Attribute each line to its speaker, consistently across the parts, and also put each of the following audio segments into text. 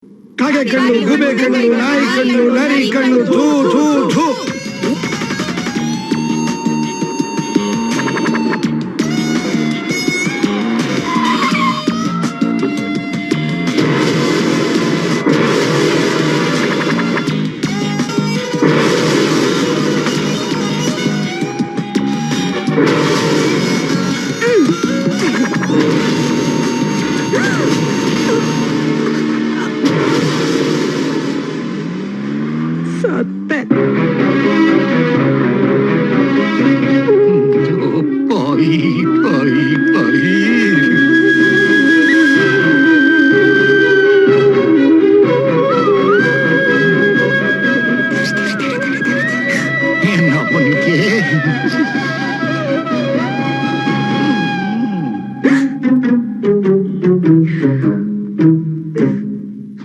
Speaker 1: ಕಾಗೆ ಕಣ್ಣು, ಗೂಬೆ ಕಣ್ಣು, ನಾಯಿ ಕಣ್ಣು, ನರಿ ಕಣ್ಣು, ಥೂ ಥೂ ಥೂ.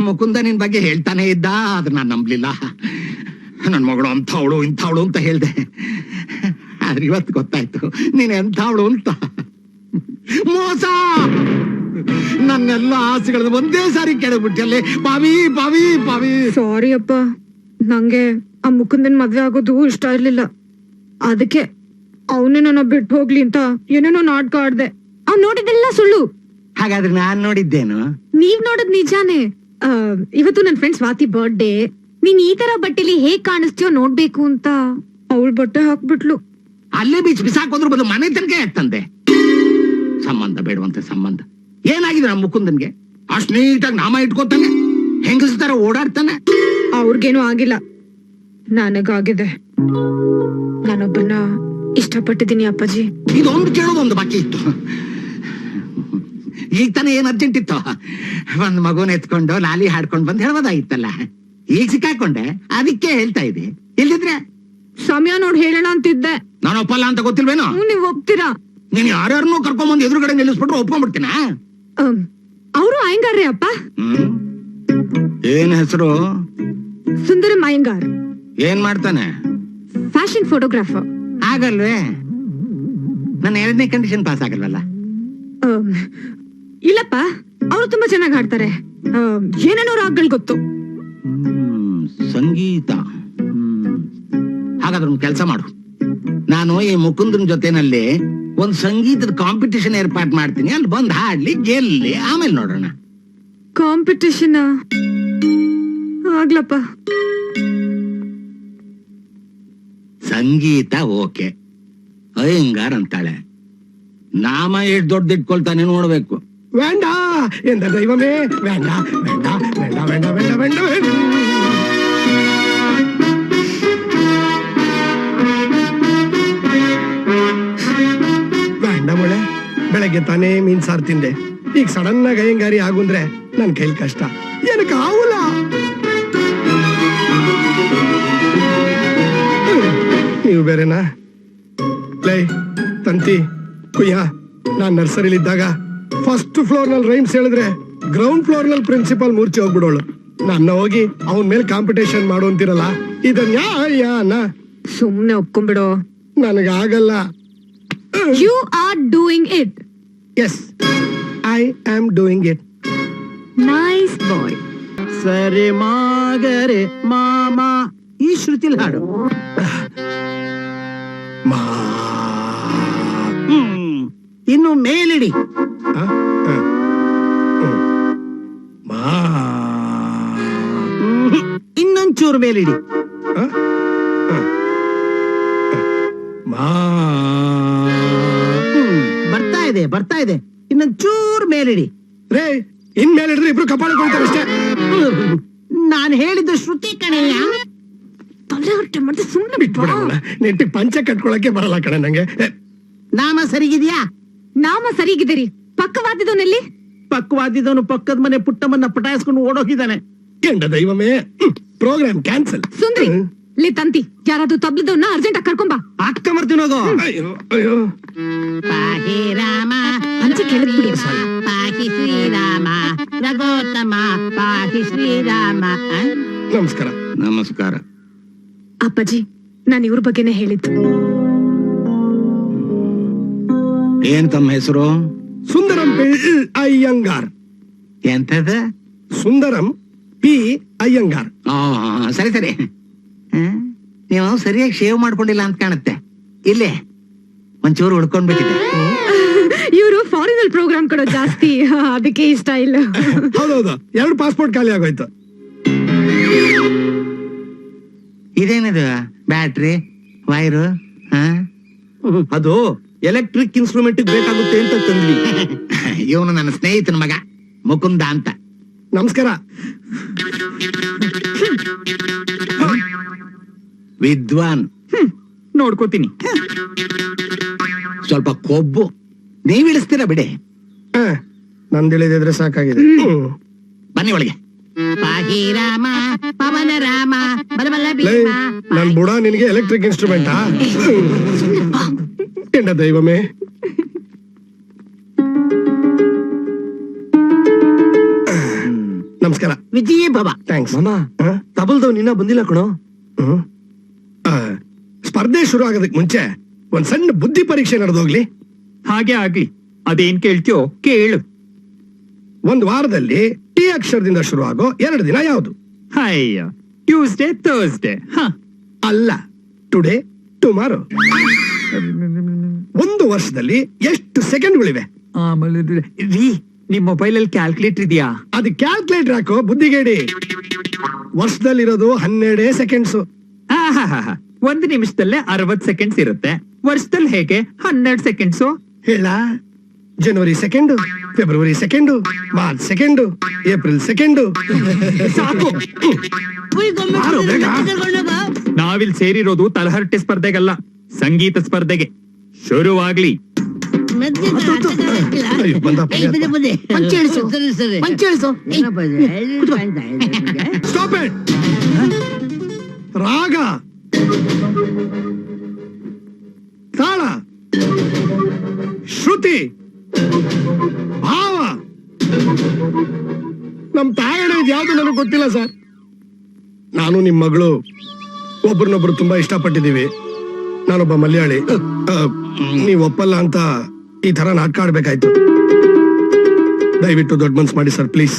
Speaker 2: ಮುಕುಂದ ನಿನ್ ಬಗ್ಗೆ ಹೇಳ್ತಾನೆ ಇದ್ದ, ಆದ್ರೆ ನಾನ್ ನಂಬ್ಲಿಲ್ಲ. ನನ್ ಮಗಳು ಅಂಥವಳು ಇಂಥವಳು ಅಂತ ಹೇಳ್ದೆ, ಆದ್ರೆ ಇವತ್ತು ಗೊತ್ತಾಯ್ತು ನೀನ್ ಎಂಥವಳು ಅಂತ. ಮೋಸ! ನನ್ನೆಲ್ಲ ಆಸೆಗಳನ್ನ ಒಂದೇ ಸಾರಿ ಕೆಡಬಿಟ್ಟಲ್ಲಿ. ಪಾವಿ ಪಾವಿ ಪಾವಿ.
Speaker 3: ಸಾರಿ ಅಪ್ಪ, ನಂಗೆ ಆ ಮುಕುಂದನ್ ಮದ್ವೆ ಆಗೋದು ಇಷ್ಟ ಇರ್ಲಿಲ್ಲ. ಅದಕ್ಕೆ ಅವನೇ ನನ್ನ ಬಿಟ್ಟು ಹೋಗ್ಲಿ ಅಂತ ಏನೇನೋ ನಾಟಕ ಆಡ್ದೆ. ಅವ್ನ್ ನೋಡಿದ್ದೆಲ್ಲ ಸುಳ್ಳು.
Speaker 2: ಹಾಗಾದ್ರೆ ನಾನ್ ನೋಡಿದ್ದೇನು?
Speaker 3: ನೀವ್ ನೋಡದ್ ನಿಜಾನೇ. ಇವತ್ತು ನನ್ ಫ್ರೆಂಡ್ ಸ್ವಾತಿ ಬರ್ಡೇ. ನೀನ್ ಈ ತರ ಬಟ್ಟೆಲಿ ಹೇಗ್ ಕಾಣಿಸ್ತೀಯೋ ನೋಡ್ಬೇಕು ಅಂತ ಅವಳ ಬಟ್ಟೆ ಹಾಕ್ಬಿಟ್ಲು.
Speaker 2: ಅಲ್ಲೇ ಬಿಸಾಕೋದ್ರ ಬದಲು ಮನೆ ತನಕ ಯಾಕಂದೆ? ಸಂಬಂಧ ಬೇಡವಂತೆ ಸಂಬಂಧ. ಏನಾಗಿದೆ ನಮ್ಮ ಮುಕುಂದನ್ಗೆ? ಅಷ್ಟ್ ನೀಟಾಗಿ ನಾಮ ಇಟ್ಕೋತಾನೆ, ಹೆಂಗಸ್ತರ ಓಡಾಡ್ತಾನೆ.
Speaker 3: ಅವ್ರಿಗೇನು ಆಗಿಲ್ಲ, ನನಗಾಗಿದೆ. ನಾನೊಬ್ಬನ ಇಷ್ಟಪಟ್ಟಿದ್ದೀನಿ ಅಪ್ಪಾಜಿ.
Speaker 2: ಇದೊಂದು ಕೇಳೋದೊಂದು ಬಾಕಿ ಇತ್ತು. ಈಗ ತಾನೇ ಏನ್ ಅರ್ಜೆಂಟ್ ಇತ್ತು? ಒಂದ್ ಮಗುನ ಎತ್ಕೊಂಡು ಲಾಲಿ ಹಾಡ್ಕೊಂಡ್ ಬಂದ್ ಹೇಳ್ಬೋದಾಗಿತ್ತಲ್ಲ. ಈಗ ಸಿಕ್ಕಾಕೊಂಡೆ, ಅದಕ್ಕೆ ಹೇಳ್ತಾ ಇದ್ದೆ. ಇಲ್ದಿದ್ರೆ
Speaker 3: ಸಮಯ ನೋಡ್ ಹೇಳೋಣ ಅಂತಿದ್ದೆ.
Speaker 2: ನಾನು ಒಪ್ಪಲ್ಲ ಅಂತ ಗೊತ್ತಿಲ್ವೇನೋ?
Speaker 3: ನೀವ್ ಒಪ್ತೀರಾ?
Speaker 2: ನೀನ್ ಯಾರ್ಯಾರನ್ನೂ ಕರ್ಕೊಂಡ್ ಬಂದ್ ಎದುರುಗಡೆ ನಿಲ್ಲಿಸ್ಬಿಟ್ರೆ ಒಪ್ಕೊಂಡ್ಬಿಡ್ತೀನ.
Speaker 3: ಅವರು ಅಯ್ಯಂಗಾರ್ರಿ ಅಪ್ಪ.
Speaker 2: ಏನ್ ಹೆಸರು?
Speaker 3: ಸುಂದರಂ ಅಯ್ಯಂಗಾರ್.
Speaker 2: ಏನ್ ಮಾಡ್ತಾನೆ?
Speaker 3: Fashion photographer.
Speaker 2: ಆಗಲ್ವೇ? ನನ್ನ 2ನೇ ಕಂಡೀಷನ್ ಪಾಸ್ ಆಗಲ್ವಲ್ಲ?
Speaker 3: ಇಲ್ಲಪ್ಪ, ಅವರು ತುಂಬಾ ಚೆನ್ನಾಗಿ ಹಾಡ್ತಾರೆ. ಏನೇನೋ ರಾಗಗಳು ಗೊತ್ತು.
Speaker 2: ಸಂಗೀತ. ಹಾಗಾದ್ರೆ ಒಂದು ಕೆಲಸ ಮಾಡು, ನಾನು ಈ ಮುಕುಂದನ್ ಜೊತೆನಲ್ಲಿ ಒಂದ್ ಸಂಗೀತದ ಕಾಂಪಿಟಿಷನ್ ಏರ್ಪಾಟ್ ಮಾಡ್ತೀನಿ. ಅಲ್ಲಿ ಬಂದ್ ಹಾಡ್ಲಿ, ಗೆಲ್ಲಿ, ಆಮೇಲೆ ನೋಡೋಣ.
Speaker 3: ಕಾಂಪಿಟಿಷನ್ ಆಗ್ಲಪ್ಪ.
Speaker 2: ಸಂಗೀತ ಓಕೆ, ಅಯ್ಯಂಗಾರ್ ಅಂತಾಳೆ. ನಾಮ ಎಷ್ಟು ದೊಡ್ಡ ಇಟ್ಕೊಳ್ತಾನೆ ನೋಡ್ಬೇಕು.
Speaker 1: വേണ്ട എന്റെ ദൈവമേ, വേണ്ട വേണ്ട വേണ്ട വേണ്ട വേണ്ട വേണ്ട വേണ്ട. വേണ്ട മോളെ, ಬೆಳಗ್ಗೆ ತಾನೇ ಮೀನ್ ಸಾರು ತಿಂದೆ. ಈಗ ಸಡನ್ ಆಗಿ ಅಯ್ಯಂಗಾರಿ ಆಗುಂದ್ರೆ ನನ್ ಕೈಲಿ ಕಷ್ಟ. ಏನಕ್ಕೆ ಆವುಲ? ನೀವು ಬೇರೆನಾ? ಲೈ ತಂತಿ ಕುಯ್ಯ, ನಾನ್ ನರ್ಸರಿಲಿದ್ದಾಗ ಫಸ್ಟ್ ಫ್ಲೋರ್ ನಲ್ಲಿ ರೈಮ್ಸ್ ಹೇಳಿದ್ರೆ ಗ್ರೌಂಡ್ ಫ್ಲೋರ್ ನಲ್ಲಿ ಪ್ರಿನ್ಸಿಪಲ್ ಮೂರ್ಛೆ ಹೋಗ್ಬಿಡೋಳು. ನನ್ನ ಹೋಗಿ ಅವನ್ ಮೇಲೆ ಕಾಂಪಿಟೇಷನ್ ಮಾಡು ಅಂತಿರಲ್ಲ, ಇದನ್ನ
Speaker 3: ಸುಮ್ನೆ ಒಪ್ಕೊಂಡ್ಬಿಡೋ.
Speaker 1: ನನಗಾಗಲ್ಲ.
Speaker 3: You are doing it.
Speaker 1: Yes, I am doing it.
Speaker 3: Nice boy.
Speaker 2: ಸರಿ ಮಾಗರೆ ಮಾಮ, ಈ ಶ್ರುತಿಲ್ ಹಾಡು.
Speaker 1: ಮಾ
Speaker 2: ಇನ್ನು ಮೇಲಿಡಿ. ಇನ್ನೊಂಚೂರು ಮೇಲಿಡಿ. ಬರ್ತಾ ಇದೆ ಬರ್ತಾ ಇದೆ, ಇನ್ನೊಂಚೂರು ಮೇಲಿಡಿ.
Speaker 1: ರೇ, ಇನ್ಮೇಲೆ ಹಿಡಿದ್ರೆ ಇಬ್ರು ಕಪಾಳ ಕೊಡ್ತಾರೆ ಅಷ್ಟೇ.
Speaker 2: ನಾನು ಹೇಳಿದ ಶ್ರುತಿ ಕಣೆಯ.
Speaker 3: ತಲೆ ಹೊಟ್ಟೆ ಮತ್ತೆ ಸುಮ್ನೆ
Speaker 1: ಬಿಟ್ಬಿಡೋಣ. ನೆಟ್ಟಿ ಪಂಚೆ ಕಟ್ಕೊಳಕ್ಕೆ ಬರಲ್ಲ ಕಣೆ ನಂಗೆ.
Speaker 2: ನಾಮ ಸರಿಗಿದ್ಯಾ?
Speaker 3: ನಾಮ ಸರಿಗಿದ್ದೀರಿ. ಪಕ್ಕವಾದಿದವನಲ್ಲಿ
Speaker 2: ಪಕ್ವಾದಿದವನು ಪಕ್ಕದ ಮನೆ ಪುಟ್ಟಮ್ಮನ್ನ ಪಟಾಯಿಸ್ಕೊಂಡು ಓಡೋಗಿದ್ದಾನೆ.
Speaker 1: ಎಂಡ ದೈವಮೇ, ಪ್ರೋಗ್ರಾಮ್ ಕ್ಯಾನ್ಸಲ್.
Speaker 3: ಸುಂದ್ರಿ, ಲೇ ತಂತಿ, ಯಾರಾದ್ರೂ ತಬ್ಲದವನ್ನ ಅರ್ಜೆಂಟ್ ಆಗಿ ಕರ್ಕೊಂಬಾ.
Speaker 2: ಆಗ್ತಾ ಬರ್ತೀನೋಗೋ.
Speaker 1: ಅಯ್ಯೋ ಅಯ್ಯೋ.
Speaker 2: ಪಾಹಿ ರಾಮ
Speaker 3: ಅಂಚೆ ಕೆಳಗ್ಬಿಡಿ.
Speaker 2: ಪಾಹಿ ಶ್ರೀರಾಮ ರಘೋತ್ತಮ ಪಾಹಿ ಶ್ರೀರಾಮ.
Speaker 1: ನಮಸ್ಕಾರ.
Speaker 2: ನಮಸ್ಕಾರ.
Speaker 3: ಅಪ್ಪಾಜಿ, ನಾನು ಇವ್ರ ಬಗ್ಗೆನೆ ಹೇಳಿದ್ದು.
Speaker 2: ಏನ್ ತಮ್ಮ ಹೆಸರು?
Speaker 1: ಸುಂದರಂ ಅಯ್ಯಂಗಾರ್.
Speaker 2: ಎಂತದ?
Speaker 1: ಸುಂದರಂ ಪಿ ಅಯ್ಯಂಗಾರ್.
Speaker 2: ಸರಿ ಸರಿ. ನೀವು ಸರಿಯಾಗಿ ಶೇವ್ ಮಾಡ್ಕೊಂಡಿಲ್ಲ ಅಂತ ಕಾಣುತ್ತೆ. ಇಲ್ಲೇ ಒಂಚೂರು ಉಳ್ಕೊಂಡ್ಬಿಟ್ಟಿದೆ.
Speaker 3: ಇವರು ಫಾರಿನ್ ಅಲ್ಲಿ ಪ್ರೋಗ್ರಾಮ್ ಕೊಡೋ ಜಾಸ್ತಿ, ಅದಕ್ಕೆ ಇಷ್ಟ ಇಲ್ಲ.
Speaker 1: ಹೌದೌದು, 2 ಪಾಸ್ಪೋರ್ಟ್ ಖಾಲಿ ಆಗೋಯ್ತು.
Speaker 2: ಇದೇನದು ಬ್ಯಾಟ್ರಿ ವೈರು?
Speaker 4: ಅದು ಎಲೆಕ್ಟ್ರಿಕ್ ಇನ್ಸ್ಟ್ರೂಮೆಂಟ್ ಬೇಕಾಗುತ್ತೆ ಅಂತ ತಂದ್ವಿ.
Speaker 2: ಇವನು ನನ್ನ ಸ್ನೇಹಿತನ ಮಗ ಮುಕುಂದ ಅಂತ.
Speaker 1: ನಮಸ್ಕಾರ.
Speaker 2: ವಿದ್ವಾನ್.
Speaker 4: ನೋಡ್ಕೋತೀನಿ.
Speaker 2: ಸ್ವಲ್ಪ ಕೊಬ್ಬು ನೀವ್ ಇಳಿಸ್ತೀರಾ ಬಿಡಿ.
Speaker 1: ನಂದಿಳಿದಿದ್ರೆ ಸಾಕಾಗಿದೆ.
Speaker 2: ಬನ್ನಿ ಒಳಗೆ. ಪಾಹಿ ರಾಮ ಪವನ ರಾಮ ಬಲಬಲ
Speaker 1: ಲೇ, ನನ್ ಬುಡ ನಿನಗೆ ಎಲೆಕ್ಟ್ರಿಕ್ ಇನ್ಸ್ಟ್ರೂಮೆಂಟಾ? ಎಂಡ ದೈವಮೇ. ನಮಸ್ಕಾರ.
Speaker 2: ವಿಜಯ ಬಾಬಾ.
Speaker 1: ಥ್ಯಾಂಕ್ಸ್.
Speaker 4: ಮಾಮ, ತಬಲ್ದವ್ ನಿನ್ನ ಬಂದಿಲ್ಲ ಕಣೋ.
Speaker 1: ಸ್ಪರ್ಧೆ ಶುರು ಆಗೋದಕ್ ಮುಂಚೆ ಒಂದ್ ಸಣ್ಣ ಬುದ್ಧಿ ಪರೀಕ್ಷೆ ನಡೆದೋಗ್ಲಿ.
Speaker 4: ಹಾಗೆ ಆಗ್ಲಿ. ಅದೇನ್ ಕೇಳ್ತೀಯೋ ಕೇಳು.
Speaker 1: ಒಂದ್ ವಾರದಲ್ಲಿ ಟಿ ಅಕ್ಷರದಿಂದ ಶುರು ಆಗೋ 2 ದಿನ ಯಾವುದು?
Speaker 4: ಅಯ್ಯ, ಟ್ಯೂಸ್ಡೇ ಥರ್ಸ್ಡೇ.
Speaker 1: ಅಲ್ಲ, ಟುಡೇ ಟುಮಾರೋ. ಒಂದು ವರ್ಷದಲ್ಲಿ ಎಷ್ಟು ಸೆಕೆಂಡ್ಗಳಿವೆ?
Speaker 4: ಆಮೇಲೆ ರೀ, ನಿಮ್ ಮೊಬೈಲ್ ಅಲ್ಲಿ ಕ್ಯಾಲ್ಕುಲೇಟರ್ ಇದೆಯಾ?
Speaker 1: ಅದು ಕ್ಯಾಲ್ಕುಲೇಟರ್ ಹಾಕೋ ಬುದ್ಧಿಗೇಡಿ. ವರ್ಷದಲ್ಲಿರೋದು 12 ಸೆಕೆಂಡ್ಸ್.
Speaker 4: 1 ನಿಮಿಷದಲ್ಲೇ 60 ಸೆಕೆಂಡ್ಸ್ ಇರುತ್ತೆ. ವರ್ಷದಲ್ಲಿ ಹೇಗೆ 12 ಸೆಕೆಂಡ್ಸ್?
Speaker 1: ಹೇಳ. ಜನವರಿ 2, ಫೆಬ್ರವರಿ 2, ಮಾರ್ಚ್ 2, ಏಪ್ರಿಲ್ 2. ಸಾಕು. ಮಾಡು ಬೇಗ.
Speaker 4: ನಾವಿಲ್ ಸೇರಿರೋದು ತಲಹರಟೆ ಸ್ಪರ್ಧೆಗಲ್ಲ, ಸಂಗೀತ ಸ್ಪರ್ಧೆಗೆ. ಶುರುವಾಗ್ಲಿ.
Speaker 1: ಅಯ್ಯೋ, ಬಂದಪ್ಪ. Stop it. ರಾಗ, ತಾಳ, ಶ್ರುತಿ, ಭಾವ. ನಮ್ ತಾಯಣ್ಣ ಯಾವ್ದು ನನಗೆ ಗೊತ್ತಿಲ್ಲ ಸರ್. ನಾನು ನಿಮ್ ಮಗಳು ಒಬ್ರನ್ನೊಬ್ರು ತುಂಬಾ ಇಷ್ಟಪಟ್ಟಿದ್ದೀವಿ. ನಾನೊಬ್ಬ ಮಲಯಾಳಿ. ನೀವ್ ಒಪ್ಪಲ್ಲ ಅಂತ ಈ ತರ ನಾಟಕ ಆಡ್ಬೇಕಾಯ್ತು. ದಯವಿಟ್ಟು ದೊಡ್ಡ ಮನ್ಸ್ ಮಾಡಿ ಸರ್, ಪ್ಲೀಸ್.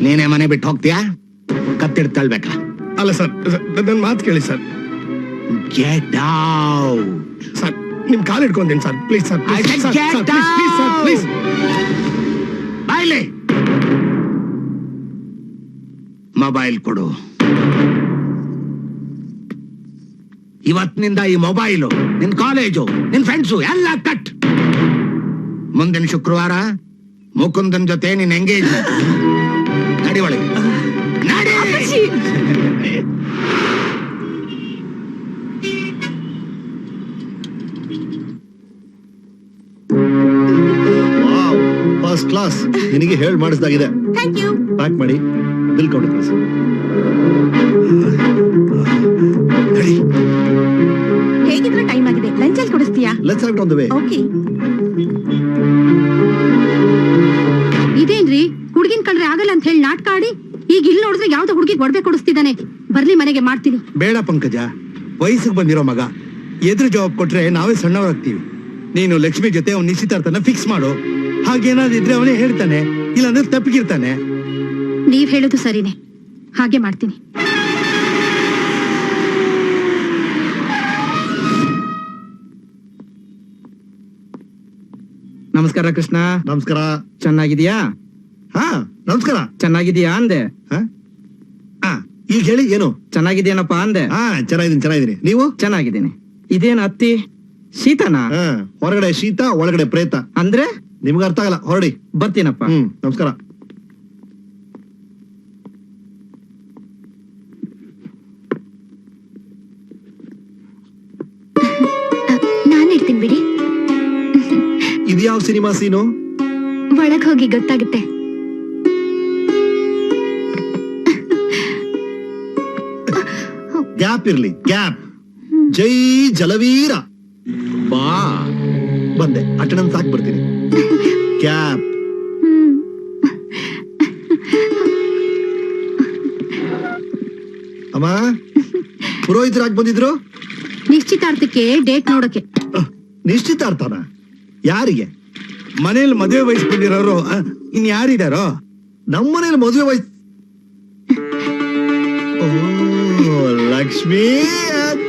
Speaker 2: ನೀನೇ ಮನೆ ಬಿಟ್ಟು ಹೋಗ್ತೀಯಾ? ಕತ್ತಿಡ್ತಳ್ಬೇಕಾ?
Speaker 1: ಅಲ್ಲ ಸರ್, ನನ್ನ ಮಾತು ಕೇಳಿ ಸರ್.
Speaker 2: Get out.
Speaker 1: ಸರ್, ನಿಮ್ ಕಾಲ್ ಇಟ್ಕೊಂತೀನಿ sir, please sir.
Speaker 2: I said get
Speaker 1: please.
Speaker 2: ಬಾಯ್ಲೆ. ಮೊಬೈಲ್ ಕೊಡು. ಇವತ್ತಿನಿಂದ ಈ ಮೊಬೈಲು, ನಿನ್ ಕಾಲೇಜು, ನಿನ್ ಫ್ರೆಂಡ್ಸು ಎಲ್ಲ ಕಟ್. ಮುಂದಿನ ಶುಕ್ರವಾರ ಮುಕುಂದನ್ ಜೊತೆ ನಿನ್ ಎಂಗೇಜ್. ನಡಿ ಒಳಗೆ, ನಡಿ.
Speaker 5: First class. ನಿನಗೆ ಹೇಳಿ ಮಾಡಿಸ್ದಾಗಿದೆ.
Speaker 3: Thank you.
Speaker 5: ಪ್ಯಾಕ್ ಮಾಡಿ ಬಿಲ್ ಕೌಂಟರ್ ಕಳಿಸಿ.
Speaker 3: ಹೇಗಿದ್ರು ಟೈಮ್ ಆಗಿದೆ, ಲಂಚ್ ಅಲ್ಲಿ ಕೊಡಿಸ್ತೀಯಾ?
Speaker 5: Let's have it on the way.
Speaker 3: Okay. ಇದೇನ್ರಿ, ಹುಡುಗಿನ ಕಂಡ್ರೆ ಆಗಲ್ಲ ಅಂತ ಹೇಳಿ ನಾಟಕ ಆಡಿ ಈಗ ಇಲ್ಲಿ ನೋಡಿದ್ರೆ ಯಾವ್ದೋ ಹುಡುಗಿ ಒಡವೆ ಕೊಡಿಸ್ತಿದ್ದಾನೆ. ಬರ್ಲಿ, ಮನೆಗೆ ಮಾಡ್ತೀನಿ.
Speaker 6: ಬೇಡ ಪಂಕಜ, ವಯಸ್ಸಿಗೆ ಬಂದಿರೋ ಮಗ. ಎದುರು ಜವಾಬ್ ಕೊಟ್ರೆ ನಾವೇ ಸಣ್ಣವರಾಗ್ತೀವಿ. ನೀನು ಲಕ್ಷ್ಮಿ ಜೊತೆ ಅವ್ನ ನಿಶ್ಚಿತಾರ್ಥನ ಫಿಕ್ಸ್ ಮಾಡು. ಹಾಗೇನಾದ್ರು ಇದ್ರೆ ಅವನೇ ಹೇಳ್ತಾನೆ, ಇಲ್ಲಾಂದ್ರೆ ತಪ್ಪಿಗಿರ್ತಾನೆ.
Speaker 3: ನೀವ್ ಹೇಳುದು ಸರಿನೇ, ಹಾಗೆ ಮಾಡ್ತೀನಿ.
Speaker 4: ನಮಸ್ಕಾರ ಕೃಷ್ಣ.
Speaker 5: ನಮಸ್ಕಾರ.
Speaker 4: ಚೆನ್ನಾಗಿದ್ಯಾ?
Speaker 5: ಹಾ, ನಮಸ್ಕಾರ.
Speaker 4: ಚೆನ್ನಾಗಿದ್ಯಾ ಅಂದೆ.
Speaker 5: ಈಗ ಹೇಳಿ, ಏನು?
Speaker 4: ಚೆನ್ನಾಗಿದ್ಯೇನಪ್ಪ ಅಂದೆ.
Speaker 5: ಹಾ, ಚೆನ್ನಾಗಿದ್ದೀನಿ. ನೀವು?
Speaker 4: ಚೆನ್ನಾಗಿದ್ದೀನಿ. ಇದೇನ್ ಅತ್ತಿ ಶೀತನಾ?
Speaker 5: ಹಾ, ಹೊರಗಡೆ ಶೀತ, ಒಳಗಡೆ ಪ್ರೇತ.
Speaker 4: ಅಂದ್ರೆ
Speaker 5: ನಿಮ್ಗೆ ಅರ್ಥ ಆಗಲ್ಲ, ಹೊರಡಿ.
Speaker 4: ಬರ್ತೀನಪ್ಪ.
Speaker 5: ನಮಸ್ಕಾರ.
Speaker 3: ನಾನ್ ಇಡ್ತೀನಿ ಬಿಡಿ.
Speaker 5: ಇದ್ಯಾವ ಸಿನಿಮಾ ಸೀನು?
Speaker 3: ಒಳಗ್ ಹೋಗಿ ಗೊತ್ತಾಗುತ್ತೆ.
Speaker 5: ಗ್ಯಾಪ್ ಇರ್ಲಿ, ಗ್ಯಾಪ್. ಜೈ ಜಲವೀರ. ಬಾ, ಬಂದೆ. ಅಟೆಂಡೆನ್ಸ್ ಹಾಕಿ ಬರ್ತೀನಿ. ಗ್ಯಾಪ್. ಅಮ್ಮ, ಪುರೋಹಿತರಾಗಿ ಬಂದಿದ್ರು?
Speaker 3: ನಿಶ್ಚಿತಾರ್ಥಕ್ಕೆ ಡೇಟ್ ನೋಡಕ್ಕೆ.
Speaker 5: ನಿಶ್ಚಿತಾರ್ಥನ? ಯಾರಿಗೆ?
Speaker 6: ಮನೇಲಿ ಮದುವೆ ವಯಸ್ಸು ಬಂದಿರೋರು ಇನ್ ಯಾರಿದಾರೋ?
Speaker 5: ನಮ್ಮನೇಲಿ ಮದುವೆ ವಯಸ್ಸು ಲಕ್ಷ್ಮೀ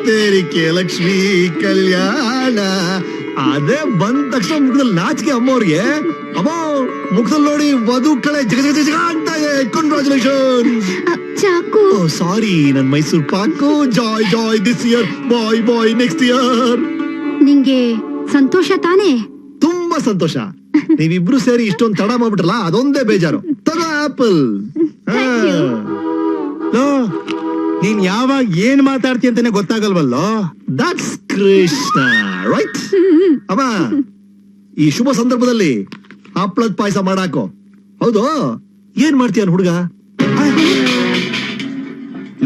Speaker 5: ತೆರಿಗೆ ಲಕ್ಷ್ಮೀ ಕಲ್ಯಾಣ ಅದೇ ಬಂದ ತಕ್ಷಣ ಮುಖದಲ್ಲಿ ನಾಚಿಕೆ ಅಮ್ಮವ್ರಿಗೆ ಅಮ್ಮ ಮುಖದಲ್ಲಿ ನೋಡಿ ವಧು ಕಳೆ ಜಗ ಜಗ ಜಗ ಅಂತ ಕಂಗ್ರಾಚುಲೇಷನ್.
Speaker 7: ಚಾಕು
Speaker 5: ಸಾರಿ ನನ್ Mysore pak. Joy joy this year bye bye next year.
Speaker 7: ನಿಂಗೆ ಸಂತೋಷ ತಾನೇ?
Speaker 5: ತುಂಬಾ ಸಂತೋಷ. ನೀವಿಬ್ರು ಸೇರಿ ಇಷ್ಟೊಂದು ತಡ ಮಾಡ್ಬಿಟ್ರಲ್ಲ ಅದೊಂದೇ ಬೇಜಾರು. ತಗೋ ಆಪಲ್.
Speaker 6: ನೀನ್ ಯಾವಾಗ ಏನ್ ಮಾತಾಡ್ತಿ ಅಂತಾನೆ ಗೊತ್ತಾಗಲ್ವಲ್ಲೋ.
Speaker 5: That's Krishna right. ಅಮ್ಮ ಈ ಶುಭ ಸಂದರ್ಭದಲ್ಲಿ ಹಪ್ಪಳದ ಪಾಯಸ ಮಾಡಾಕೋ. ಹೌದು ಏನ್ ಮಾಡ್ತೀಯ ಹುಡುಗ?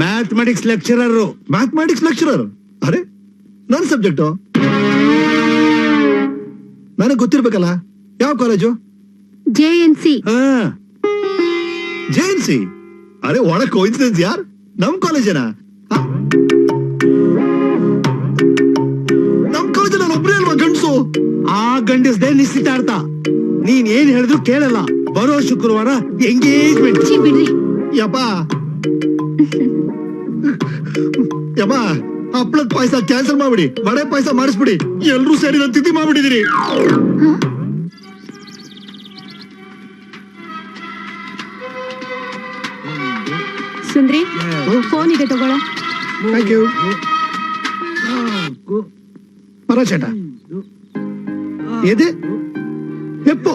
Speaker 6: Mathematics lecturer.
Speaker 5: Mathematics lecturer? ಅರೆ ನನ್ ಸಬ್ಜೆಕ್ಟು ನನಗ್ ಗೊತ್ತಿರ್ಬೇಕಲ್ಲ. ಯಾವ ಕಾಲೇಜು?
Speaker 7: JNC.
Speaker 5: JNC? ಅರೆ ಒಳ ಕೋಇನ್ಸಿಡೆನ್ಸ್ ಯಾರ್, ನಮ್ ಕಾಲೇಜೇನಾ? ನಮ್ ಕಾಲೇಜಲ್ಲಿ ನಾನು ಒಬ್ರೇ ಅಲ್ವಾ ಗಂಡ್ಸು?
Speaker 6: ಆ ಗಂಡಸ್ದೇ ನಿಶ್ಚಿತಾರ್ಥ. ನೀನ್ ಏನ್ ಹೇಳಿದ್ರು ಕೇಳಲ್ಲ. ಬರೋ ಶುಕ್ರವಾರ ಎಂಗೇಜ್ಮೆಂಟ್.
Speaker 7: ಛೀ, ಬಿಡ್ರಿ.
Speaker 5: ಯಪ್ಪ ಯಮ್ಮ ಹಪ್ಪಳದ ಪಾಯಸ ಕ್ಯಾನ್ಸಲ್ ಮಾಡ್ಬಿಡಿ, ವಡೆ ಪಾಯಸ ಮಾಡಿಸ್ಬಿಡಿ. ಎಲ್ರೂ ಸೇರಿ ನನ್ನ ತಿಥಿ ಮಾಡ್ಬಿಟ್ಟಿದ್ದೀರಿ.
Speaker 7: ಸುಂದ್ರಿ, ಫೋನ್ ಇದೆ ತಗೊಳ.
Speaker 1: Thank you. ಪರ ಚೇಟ ಎದೆ ಹೆಪ್ಪು.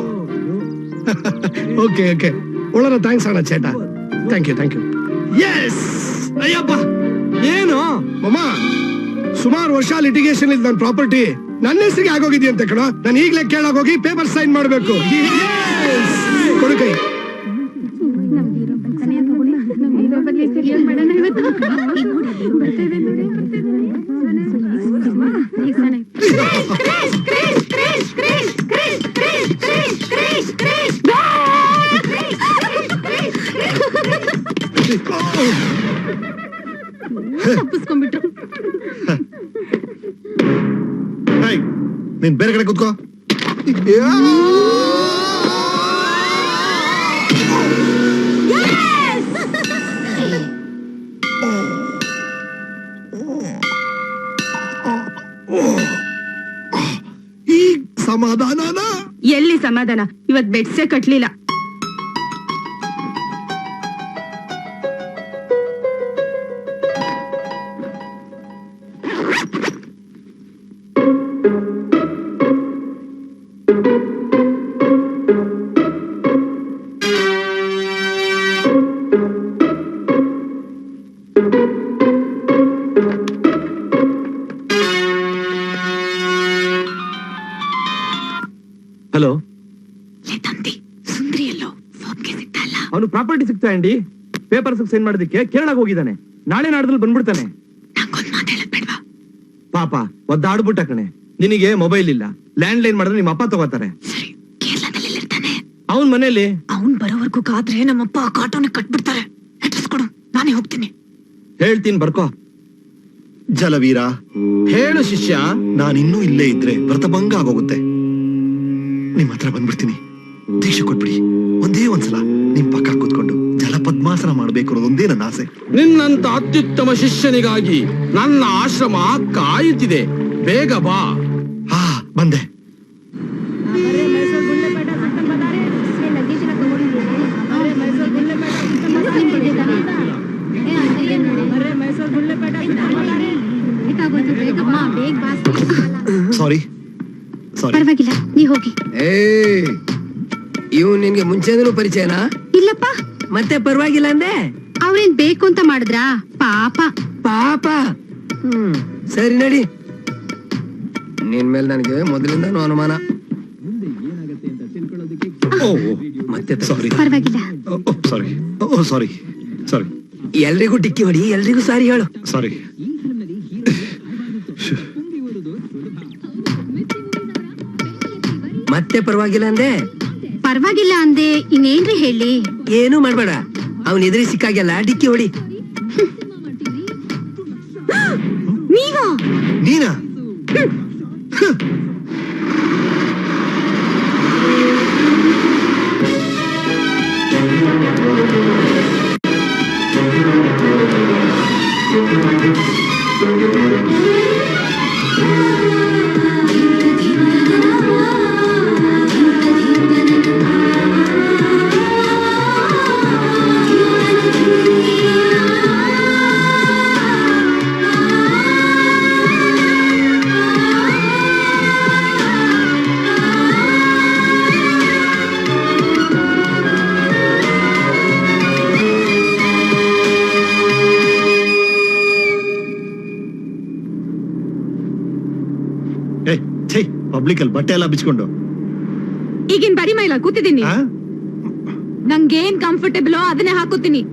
Speaker 1: ಓಕೆ ಓಕೆ ಒಳ್ಳೆ ಥ್ಯಾಂಕ್ಸ್ ಅಣ್ಣ ಚೇಟ. Thank you thank you. Yes Ayyappa ಏನು ಮಮ್ಮ, ಸುಮಾರು ವರ್ಷ ಲಿಟಿಗೇಷನ್ ಇದ್ ನನ್ನ ಪ್ರಾಪರ್ಟಿ ನನ್ನ ಹೆಸರಿಗೆ ಆಗೋಗಿದೆಯಂತೆ ಕಣ. ನಾನು ಈಗಲೇ ಕೇಳಾಗೋಗಿ ಪೇಪರ್ ಸೈನ್ ಮಾಡಬೇಕು. ಕೊಡು ಕೈ.
Speaker 7: ತಪ್ಪಿಸ್ಕೊಂಡ್ಬಿಟ್ರು.
Speaker 5: ನೀನ್ ಬೇರೆ ಕಡೆ ಕೂತ್ಕೋ. ಈಗ ಸಮಾಧಾನ?
Speaker 3: ಎಲ್ಲಿ ಸಮಾಧಾನ, ಇವತ್ ಬೆಡ್ಸೇ ಕಟ್ಲಿಲ್ಲ.
Speaker 8: ಹಲೋ,
Speaker 7: ಸುಂದ್ರಿ ಎಲ್ಲೋ ಫೋನ್ಗೆ ಸಿಗ್ತಲ್ಲ.
Speaker 8: ಅವನು ಪ್ರಾಪರ್ಟಿ ಸಿಗ್ತಾ ಅಂಡಿ ಪೇಪರ್ ಸೈನ್ ಮಾಡೋದಕ್ಕೆ ಕೇರಳಕ್ಕೆ ಹೋಗಿದ್ದಾನೆ. ನಾಳೆ ನಾಡ್ದಲ್ಲಿ ಬಂದ್ಬಿಡ್ತಾನೆ.
Speaker 7: ನಂಗೊಂದ್ ಮಾತು ಹೇಳದ್ ಬೇಡ್ವಾ?
Speaker 8: ಪಾಪ ಒದ್ದಾಡ್ಬಿಟ್ಟ ಕಣೆ. ನಿನಗೆ ಮೊಬೈಲ್ ಇಲ್ಲ, ಲ್ಯಾಂಡ್ ಲೈನ್ ಮಾಡಿದ್ರೆ ನಿಮ್ಮ ಅಪ್ಪ ತಗೋತಾರೆ.
Speaker 7: ಸರಿ, ಕೇರಳದಲ್ಲಿ ಇರ್ತಾನೆ.
Speaker 8: ಅವನ್ ಮನೇಲಿ
Speaker 3: ಅವ್ನ್ ಬರೋವರ್ಗೂ ಕಾದ್ರೆ ನಮ್ಮಪ್ಪ ಕಾಟೋನ ಕಟ್ಬಿಡ್ತಾರೆ. ಅಡ್ರೆಸ್ ಕೊಡು, ನಾನೇ ಹೋಗ್ತೀನಿ.
Speaker 8: ಹೇಳ್ತೀನಿ, ಬರ್ಕೋ.
Speaker 5: ಜಲವೀರ,
Speaker 8: ಹೇಳು ಶಿಷ್ಯ.
Speaker 5: ನಾನಿನ್ನೂ ಇಲ್ಲೇ ಇದ್ರೆ ವ್ರತಭಂಗ ಆಗೋಗುತ್ತೆ. ನಿಮ್ ಹತ್ರ ಬಂದ್ಬಿಡ್ತೀನಿ. ದೀಕ್ಷೆ ಕೊಟ್ಬಿಡಿ. ಒಂದೇ ಒಂದ್ಸಲ ನಿಮ್ ಪಕ್ಕ ಕೂತ್ಕೊಂಡು ಜಲಪದ್ಮಾಸನ ಮಾಡ್ಬೇಕು ಅನ್ನೋದೊಂದೇ ನನ್ನ ಆಸೆ.
Speaker 9: ನಿನ್ನಂತ ಅತ್ಯುತ್ತಮ ಶಿಷ್ಯನಿಗಾಗಿ ನನ್ನ ಆಶ್ರಮ ಕಾಯುತ್ತಿದೆ. ಬೇಗ ಬಾ.
Speaker 5: ಹಾ, ಬಂದೆ. ಸಾರಿ ಸಾರಿ.
Speaker 7: ಪರವಾಗಿಲ್ಲ, ನೀ ಹೋಗಿ.
Speaker 10: ಇವ್ ನಿನ್ಗೆ ಮುಂಚೆನೂ ಪರಿಚಯನಾ?
Speaker 7: ಇಲ್ಲಪ್ಪ.
Speaker 10: ಮತ್ತೆ ಪರವಾಗಿಲ್ಲ ಅಂದೆ?
Speaker 7: ಅವ್ರೇನ್ ಬೇಕು ಅಂತ ಮಾಡಿದ್ರಾ? ಪಾಪ.
Speaker 10: ಪಾಪ. ಸರಿ ನಡಿ. ನಿನ್ ಮೇಲೆ ನನಗೆ ಮೊದಲಿಂದಾನು ಅನುಮಾನ. ಮತ್ತೆ
Speaker 5: ಸಾರಿ
Speaker 7: ಪರವಾಗಿಲ್ಲ.
Speaker 5: ಸಾರಿ ಸಾರಿ ಸಾರಿ.
Speaker 10: ಎಲ್ರಿಗೂ ಟಿಕ್ಕಿ ಹೊಡಿ, ಎಲ್ರಿಗೂ ಸಾರಿ ಹೇಳು.
Speaker 5: ಸಾರಿ.
Speaker 10: ಮತ್ತೆ ಪರವಾಗಿಲ್ಲ ಅಂದೆ?
Speaker 7: ಪರವಾಗಿಲ್ಲ ಅಂದೆ, ಇನ್ನೇನ್ರಿ ಹೇಳಿ?
Speaker 10: ಏನು ಮಾಡ್ಬೇಡ. ಅವನ್ ಎದುರಿ ಸಿಕ್ಕಾಗೆಲ್ಲ ಡಿಕ್ಕಿ ಹೊಡಿ.
Speaker 7: ನೀವಾ?
Speaker 5: ನೀನಾ? ಪಬ್ಲಿಕ್ ಅಲ್ಲಿ ಬಟ್ಟೆ ಎಲ್ಲ ಬಿಚ್ಕೊಂಡು
Speaker 3: ಈಗಿನ ಬರಿ ಮೈಲ ಕೂತಿದ್ದೀನಿ
Speaker 5: ಆ?
Speaker 3: ನಂಗೇನ್ ಕಂಫರ್ಟೇಬಲ್ ಅದನ್ನೇ ಹಾಕೋತೀನಿ.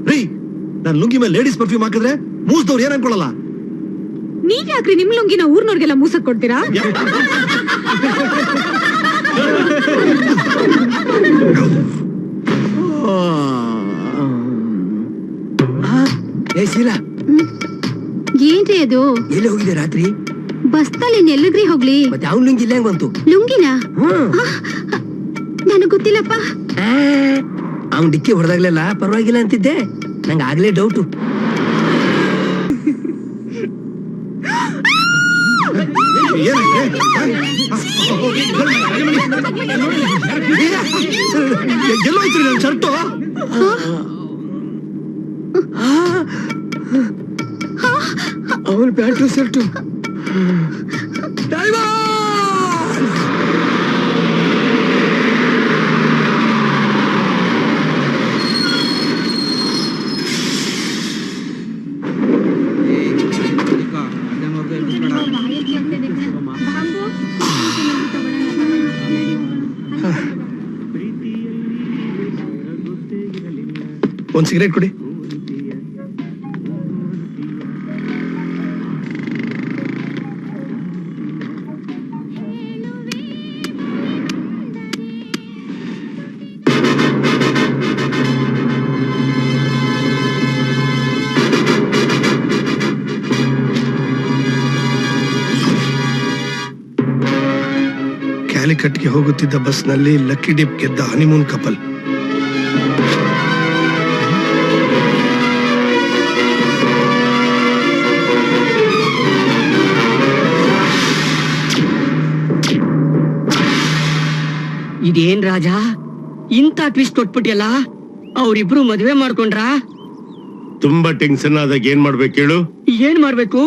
Speaker 5: ರೀ ನಾನ್ ಲುಂಗಿ ಮೇಲೆ ಲೇಡೀಸ್ ಪರ್ಫ್ಯೂಮ್ ಹಾಕಿದ್ರೆ ಮೂಸ್ದವ್ರು ಏನ್ ಅನ್ಕೊಳಲ್ಲ.
Speaker 3: ನೀವ್ ಯಾಕ್ರಿ ನಿಮ್ ಲುಂಗಿನ ಊರ್ನವ್ರಿಗೆಲ್ಲ ಮೂಸಕ್ ಕೊಡ್ತೀರಾ?
Speaker 10: ಏ ಶೀಲಾ,
Speaker 7: ಏನ್ರಿ ಅದು?
Speaker 10: ಎಲ್ಲಿ ಹೋಗಿದೆ ರಾತ್ರಿ?
Speaker 7: ಬಸ್ನಲ್ಲಿ ಎಲ್ಲಿಗ್ರಿ ಹೋಗ್ಲಿ?
Speaker 10: ಮತ್ತೆ ಅವ್ನ್ ಲುಂಗಿ ಇಲ್ಲ ಹೆಂಗ್ ಬಂತು?
Speaker 7: ಲುಂಗಿನ
Speaker 10: ಹ್ಮ್.
Speaker 7: ನನಗ್ ಗೊತ್ತಿಲ್ಲಪ್ಪ.
Speaker 10: ಅವ್ನ್ ಡಿಕ್ಕಿ ಹೊಡೆದಾಗ್ಲೆಲ್ಲ ಪರವಾಗಿಲ್ಲ ಅಂತಿದ್ದೆ, ನಂಗೆ ಆಗ್ಲೇ ಡೌಟು.
Speaker 5: ಎಲ್ಲೋಯ್ತು ನನ್ ಶರ್ಟು?
Speaker 10: ಅವನ್ ಪ್ಯಾಂಟು ಶರ್ಟು.
Speaker 1: ಒಂದ್ ಸಿಗರೇಟ್ ಕೊಡಿ. ಕ್ಯಾಲಿಕಟ್ಗೆ ಹೋಗುತ್ತಿದ್ದ ಬಸ್ನಲ್ಲಿ ಲಕ್ಕಿ ಡಿಪ್ ಗೆದ್ದ ಹನಿಮೂನ್ ಕಪಲ್.
Speaker 10: ಇದೇನ್ ರಾಜ, ಇಂತ ಟ್ವಿಸ್ಟ್ ಕೊಟ್ಬಿಟ್ಟಿಯಲ್ಲ? ಅವ್ರಿಬ್ರು ಮದ್ವೆ ಮಾಡ್ಕೊಂಡ್ರ?
Speaker 5: ತುಂಬಾ ಟೆನ್ಷನ್ ಆದಾಗ ಏನ್ ಮಾಡ್ಬೇಕು ಹೇಳು?
Speaker 10: ಏನ್ ಮಾಡ್ಬೇಕು?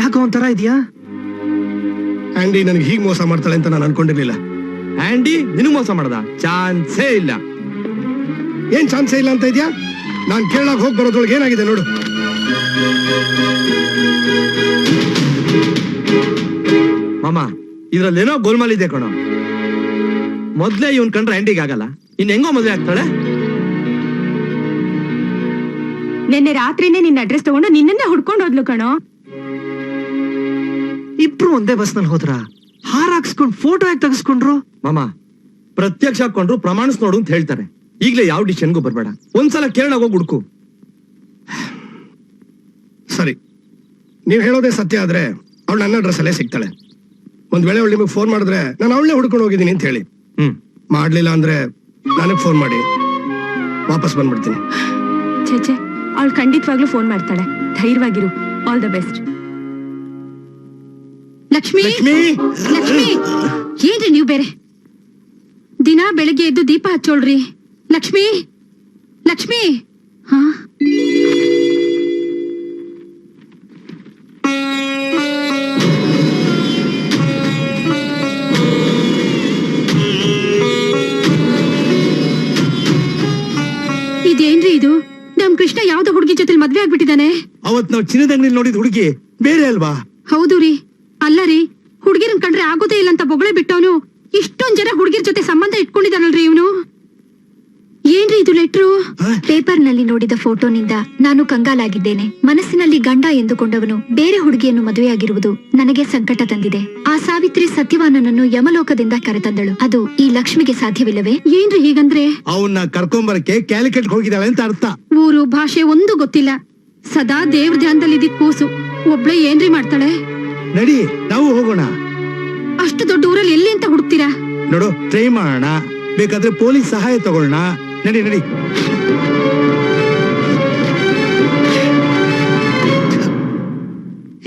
Speaker 8: ಯಾಕೋ ಒಂಥರ ಇದೆಯಾ?
Speaker 1: ಆಂಡಿ ನನಗೆ ಹೀಗ್ ಮೋಸ ಮಾಡ್ತಾಳೆ ಅಂತ ನಾನು ಅನ್ಕೊಂಡಿರ್ಲಿಲ್ಲ.
Speaker 8: ಆಂಡಿ ನಿನಗ್ ಮೋಸ ಮಾಡದ? ಚಾನ್ಸೇ ಇಲ್ಲ.
Speaker 1: ಏನ್ ಚಾನ್ಸೇ ಇಲ್ಲ ಅಂತ ಇದ್ಯಾ? ನಾನ್ ಕೇಳಾಗ ಹೋಗಿ ಬರೋದ್ರೊಳಗೆ ಏನಾಗಿದೆ ನೋಡು.
Speaker 8: ಮಾಮ, ಇದ್ರಲ್ಲೇನೋ ಗೋಲ್ಮಾಲ್ ಇದೆ ಕಣೋ. ಮೊದ್ಲೇ ಇವನ್ ಕಂಡ್ರೆ ಆಂಟಿಗೆ ಆಗಲ್ಲ, ಇನ್ ಹೆಂಗೋ ಮದ್ವೆ ಆಗ್ತಾಳೆ.
Speaker 3: ನಿನ್ನೆ ರಾತ್ರಿನೇ ನಿನ್ನ ಅಡ್ರೆಸ್ ತಗೊಂಡು ನಿನ್ನನ್ನೇ ಹುಡ್ಕೊಂಡು ಹೋದ್ಲು ಕಣೋ.
Speaker 8: ಇಬ್ರು ಒಂದೇ ಬಸ್ ನಲ್ಲಿ ಹೋದ್ರ? ಹಾರ ಹಾಕ್ಸ್ಕೊಂಡ್ ಫೋಟೋ ಯಾಕೆ ತೆಗೆಸ್ಕೊಂಡ್ರು? ಮಾಮ, ಪ್ರತ್ಯಕ್ಷ ಹಾಕೊಂಡ್ರು ಪ್ರಮಾಣಿಸ್ ನೋಡು ಅಂತ ಹೇಳ್ತಾರೆ. ಈಗ್ಲೇ ಯಾವ ಡಿಸಿಷನ್ಗೂ ಬರ್ಬೇಡ, ಒಂದ್ಸಲ ಕೇರಳ ಹೋಗಿ ಹುಡ್ಕು.
Speaker 1: ಸರಿ, ನೀವ್ ಹೇಳೋದೇ ಸತ್ಯ ಆದ್ರೆ ಅವಳು ನನ್ನ ಅಡ್ರೆಸ್ ಅಲ್ಲೇ ಸಿಗ್ತಾಳೆ. ಒಂದ್ ವೇಳೆ ಅವಳು ನಿಮಗೆ ಫೋನ್ ಮಾಡಿದ್ರೆ ನಾನು ಅವಳನ್ನೇ ಹುಡ್ಕೊಂಡು ಹೋಗಿದ್ದೀನಿ ಅಂತ ಹೇಳಿ. ಮಾಡ್ಲಿಲ್ಲ ಅಂದ್ರೆ ನನಗ್ ಫೋನ್ ಮಾಡಿ, ವಾಪಸ್ ಬಂದ್ಬಿಡ್ತೀನಿ.
Speaker 3: ಛೇ, ಅವಳು ಖಂಡಿತವಾಗ್ಲೂ ಫೋನ್ ಮಾಡ್ತಾಳೆ. ಧೈರ್ಯವಾಗಿರು. All the best.
Speaker 7: Lakshmi,
Speaker 5: Lakshmi,
Speaker 7: Lakshmi, ಏನ್ರಿ ನೀವು ಬೇರೆ? ದಿನ ಬೆಳಗ್ಗೆ ಎದ್ದು ದೀಪ ಹಚ್ಚೋಳ್ರಿ. ಲಕ್ಷ್ಮಿ, ಲಕ್ಷ್ಮಿ. ಹಾ, ಇದೇನ್ರಿ ಇದು? ನಮ್ ಕೃಷ್ಣ ಯಾವ್ದೋ ಹುಡುಗಿ ಜೊತೆ ಮದ್ವೆ ಆಗ್ಬಿಟ್ಟಿದಾನೆ.
Speaker 6: ಅವತ್ ನಾವು ಚಿನ್ನದ ಅಂಗಡಿ ನೋಡಿದ ಹುಡುಗಿ ಬೇರೆ ಅಲ್ವಾ?
Speaker 7: ಹೌದು ರೀ. ಅಲ್ಲ ರೀ, ಹುಡುಗಿರನ್ ಕಂಡ್ರೆ ಆಗೋದೇ ಇಲ್ಲ ಅಂತ ಬೊಗಳೆ ಬಿಟ್ಟವನು ಇಷ್ಟೊಂದ್ ಜನ ಹುಡುಗಿರ್ ಜೊತೆ ಸಂಬಂಧ ಇಟ್ಕೊಂಡಿದಾನಲ್ರಿ ಇವನು. ಏನ್ರಿ ಇದು ಲೆಟ್ರು?
Speaker 11: ಪೇಪರ್ ನಲ್ಲಿ ನೋಡಿದ ಫೋಟೋನಿಂದ ನಾನು ಕಂಗಾಲಾಗಿದ್ದೇನೆ. ಮನಸ್ಸಿನಲ್ಲಿ ಗಂಡ ಎಂದುಕೊಂಡವನು ಬೇರೆ ಹುಡುಗಿಯನ್ನು ಮದುವೆಯಾಗಿರುವುದು ನನಗೆ ಸಂಕಟ ತಂದಿದೆ. ಆ ಸಾವಿತ್ರಿ ಸತ್ಯವಾನನನ್ನು ಯಮಲೋಕದಿಂದ ಕರೆತಂದಳು. ಅದು ಈ ಲಕ್ಷ್ಮಿಗೆ ಸಾಧ್ಯವಿಲ್ಲವೇ?
Speaker 7: ಏನ್ರಿ ಹೀಗಂದ್ರೆ?
Speaker 6: ಅವನ್ನ ಕರ್ಕೊಂಬರಕ್ಕೆ ಕ್ಯಾಲಿಕಟ್ ಹೋಗಿದ್ದಾಳೆ ಅಂತ ಅರ್ಥ.
Speaker 7: ಊರು ಭಾಷೆ ಒಂದು ಗೊತ್ತಿಲ್ಲ. ಸದಾ ದೇವ್ರ ಧ್ಯಾನದಲ್ಲಿ ಇದ್ದಿದ್ ಕೂಸು ಒಬ್ಳೆ ಏನ್ರಿ ಮಾಡ್ತಾಳೆ?
Speaker 6: ನಡಿ ನಾವು ಹೋಗೋಣ.
Speaker 7: ಅಷ್ಟು ದೊಡ್ಡ ಊರಲ್ಲಿ ಎಲ್ಲಿ ಅಂತ ಹುಡುಕ್ತೀರಾ?
Speaker 6: ನೋಡು ಟ್ರೈ ಮಾಡೋಣ, ಬೇಕಾದ್ರೆ ಪೊಲೀಸ್ ಸಹಾಯ ತಗೊಳ್ಳೋಣ. ನಡಿ ನಡಿ.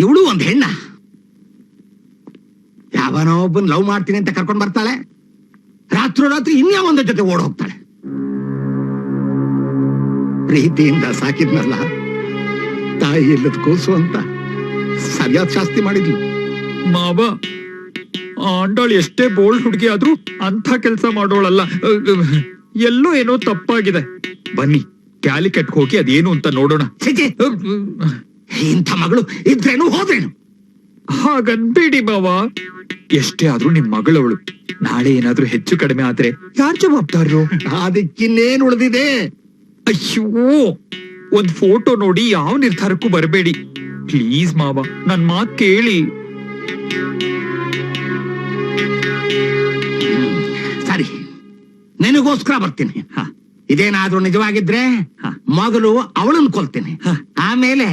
Speaker 2: ಇವಳು ಒಂದ್ ಹೆಣ್ಣ, ಯಾವನೋ ಒಬ್ಬನ್ ಲವ್ ಮಾಡ್ತೀನಿ ಅಂತ ಕರ್ಕೊಂಡ್ ಬರ್ತಾಳೆ, ರಾತ್ರಿ ಇನ್ಯಾವ ಒಂದ್ರ ಜೊತೆ ಓಡ್ ಹೋಗ್ತಾಳೆ. ಪ್ರೀತಿಯಿಂದ ಸಾಕಿದ್ನಲ್ಲ ತಾಯಿ ಇಲ್ಲದ ಕೂಸು ಅಂತ ಸರಿಯಾದ ಶಾಸ್ತಿ ಮಾಡಿದ್ಲು.
Speaker 4: ಮಾವ, ಆ ಅಂಡಾಳು ಎಷ್ಟೇ ಬೋಲ್ಡ್ ಹುಡುಗಿ ಆದ್ರೂ ಅಂಥ ಕೆಲ್ಸ ಮಾಡೋಳಲ್ಲ. ಎಲ್ಲೋ ಏನೋ ತಪ್ಪಾಗಿದೆ. ಬನ್ನಿ ಕ್ಯಾಲಿಕಟ್ ಹೋಗಿ ಅದೇನು ಅಂತ ನೋಡೋಣ.
Speaker 2: ಛೀ, ಇಂಥ ಮಗಳು ಇದ್ರೇನು ಹೋದ್ರೇನು?
Speaker 4: ಹಾಗನ್ಬೇಡಿ ಮಾವ, ಎಷ್ಟೇ ಆದ್ರೂ ನಿಮ್ ಮಗಳವಳು. ನಾಳೆ ಏನಾದ್ರೂ ಹೆಚ್ಚು ಕಡಿಮೆ ಆದ್ರೆ ಯಾರ್ ಜವಾಬ್ದಾರರು?
Speaker 2: ಅದಕ್ಕಿನ್ನೇನ್ ಉಳಿದಿದೆ?
Speaker 4: ಅಯ್ಯೋ, ಒಂದ್ ಫೋಟೋ ನೋಡಿ ಯಾವ ನಿರ್ಧಾರಕ್ಕೂ ಬರಬೇಡಿ ಪ್ಲೀಸ್ ಮಾವ, ನನ್ ಮಾತ್ ಕೇಳಿ.
Speaker 2: ಸರಿ, ನಿನಗೋಸ್ಕರ ಬರ್ತೀನಿ. ಇದೇನಾದ್ರೂ ನಿಜವಾಗಿದ್ರೆ ಮೊದಲು ಅವಳನ್ನು ಕೊಲ್ತೀನಿ, ಆಮೇಲೆ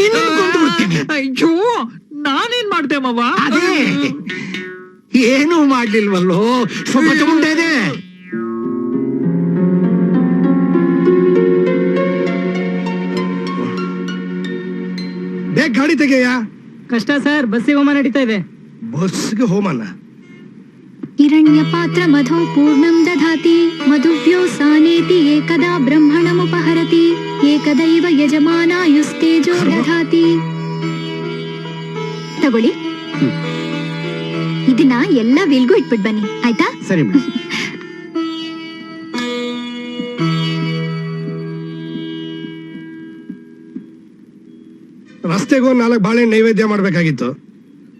Speaker 2: ನಿನ್ನನ್ನು ಕೊಂದು ಬಿಡ್ತೀನಿ.
Speaker 4: ಅಯ್ಯೋ, ನಾನೇನ್ ಮಾಡ್ದೆ ಮಾವ?
Speaker 2: ಅದೇ ಏನೂ ಮಾಡ್ಲಿಲ್ವಲ್ಲೋ, ಸ್ವಲ್ಪ ಮುಂದೆ ಇದೆ.
Speaker 1: ಬೇಗ ಗಾಡಿ ತೆಗೆಯ.
Speaker 10: ಕಷ್ಟ ಸರ್, ಬಸ್ಸಿಗೆ ಹೋಮ ನಡೀತಾ ಇದೆ.
Speaker 1: ಬಸ್ಗೆ ಹೋಮನ.
Speaker 11: ಹಿರಣ್ಯ ಪಾತ್ರ ಮಧು ಪೂರ್ಣಂ ದಧಾತಿ ಮಧುವ್ಯೋ ಸಾನೇತಿ ಏಕದಾ ಬ್ರಹ್ಮಣಮುಪಹರತಿ ಏಕದೈವ ಯಜಮಾನಾಯುಸ್ತೇಜೋ ದಧಾತಿ. ತಗೊಳ್ಳಿ, ಇದನ್ನ ಎಲ್ಲ ವಿಲ್ಗೂ ಇಟ್ಬಿಟ್ ಬನ್ನಿ, ಆಯ್ತಾ?
Speaker 10: ಸರಿ ಮೇಡಮ್.
Speaker 1: ರಸ್ತೆಗೂ 4 ಬಾಳೆಹಣ್ಣು ನೈವೇದ್ಯ ಮಾಡ್ಬೇಕಾಗಿತ್ತು.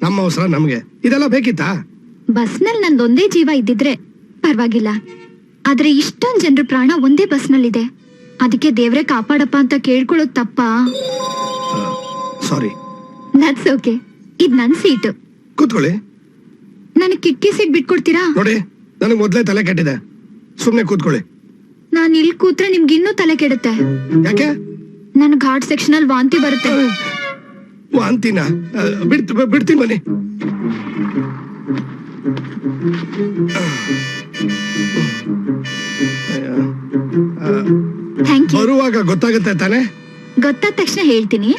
Speaker 1: ನಮ್ಮ ಅವಸರ ನಮ್ಗೆ ಇದೆಲ್ಲ ಬೇಕಿತ್ತಾ?
Speaker 11: ಬಸ್ನಲ್ಲಿ ನಂದೊಂದೇ ಜೀವ ಇದ್ದಿದ್ರೆ ಪರವಾಗಿಲ್ಲ, ಆದ್ರೆ ಇಷ್ಟೊಂದ್ ಜನರ ಪ್ರಾಣ ಒಂದೇ ಬಸ್ನಲ್ಲಿದೆ. ಅದಕ್ಕೆ ದೇವ್ರೆ ಕಾಪಾಡಪ್ಪ ಅಂತ ಕೇಳ್ಕೊಳ್ಳೋದು ತಪ್ಪಾ?
Speaker 1: ಸಾರಿ.
Speaker 11: That's okay. ಇದ್ ನನ್ ಸೀಟು,
Speaker 1: ಕೂತ್ಕೊಳ್ಳಿ.
Speaker 11: ನನಗ್ ಕಿಟಕಿ ಸೀಟ್ ಬಿಟ್ಕೊಡ್ತೀರಾ?
Speaker 1: ನೋಡಿ, ನನಗೆ ಮೊದ್ಲೇ ತಲೆ ಕೆಟ್ಟಿದೆ, ಸುಮ್ನೆ ಕೂತ್ಕೊಳ್ಳಿ.
Speaker 11: ನಾನ್ ಇಲ್ಲಿ ಕೂತ್ರೆ ನಿಮ್ಗೆ ಇನ್ನೂ ತಲೆ ಕೆಡುತ್ತೆ.
Speaker 1: ಯಾಕೆ?
Speaker 11: ನನ್ ಘಾಟ್ ಸೆಕ್ಷನ್ ಅಲ್ಲಿ ವಾಂತಿ ಬರುತ್ತೆ.
Speaker 1: ವಾಂತಿನ? ಬಿಡ್ತೀನಿ ಬನ್ನಿ.
Speaker 11: Thank you.
Speaker 1: ಬರುವಾಗ ಗೊತ್ತಾಗುತ್ತೆ ತಾನೆ?
Speaker 11: ಗೊತ್ತಾದ ತಕ್ಷಣ ಹೇಳ್ತೀನಿ.